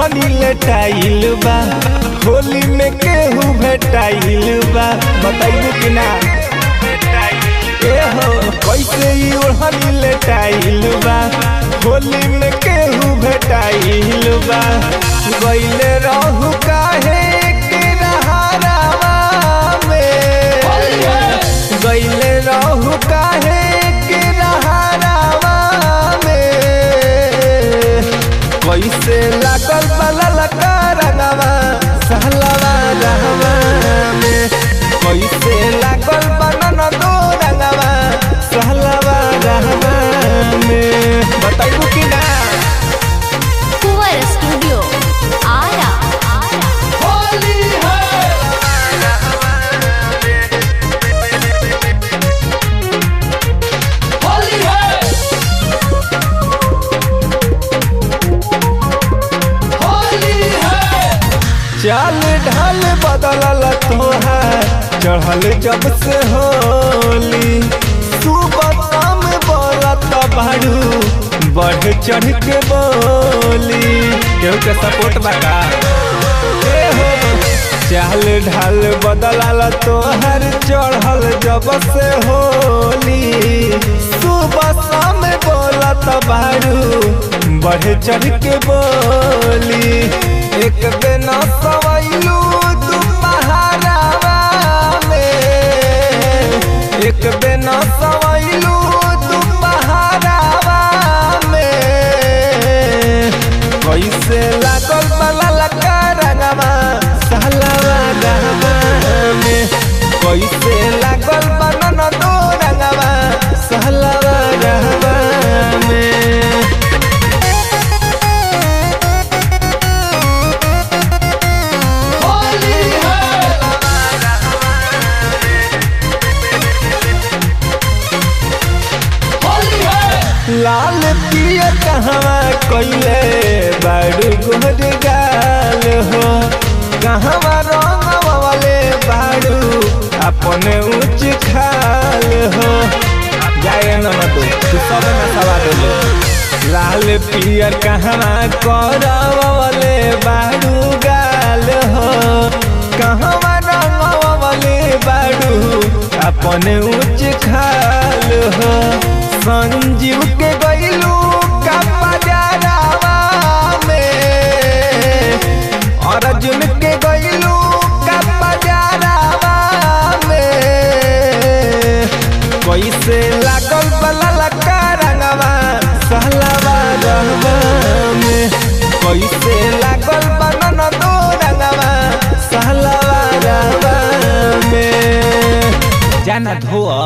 ओढ़नी लेटाइल बा, होली में केहू भेटाइल बा, बताइबू कि ना ए हो कैसे ई ओढ़नी लेटाइल बा, होली में केहू भेटाइल बा। गइले रहू काहे के रहारावा में, गइले रहू काहे के रहारावा में, कैसे लागल बललका रंगवा सहलवा रहवा में, कैसे लागल बनन दो रंगवा सहलवा रहवा में, बताइबू कि ना। कुंवर स्टूडियो आरा होली है होली है होली है। चाल ढाल बदलल तोहार चढ़ल जब से होली, सुबह शाम बोलत बाड़ू बढ़ चढ़ के बोली, केहू के सपोर्ट बका ए हो। चाल ढाल बदलल तोहर चढ़ल जब से होली, सुबह शाम बोलत बाड़ू बढ़ चढ़ के बोली। एक दिन सवैलू दुपहरावा में, एक दिन सवैलू दुपहरावा में, कैसे लागल बललका रंगवा सहलवा रहवा में, कैसे लागल बनन दो रंगवा सहलवा रहवा में। लाल पिया कहवा कइले बाड़ू गोर गाल हो, कहवा रंगवले बाड़ू अपने ऊँच खाल हो, जाए न तू सब न सवाल लो। लाल पियर कहवा करवले बाड़ू गाल हो, कहवा रंगवले बाड़ू अपने ऊँच खाल हो। संजीव के गइलू का पजारावा में, अर्जुन के गइलू का पजारावा में, कैसे लागल बललका रंगवा सहलवा रहवा में, कैसे लागल बनन दो रंगवा सहलवा रहवा में। जाना धोआ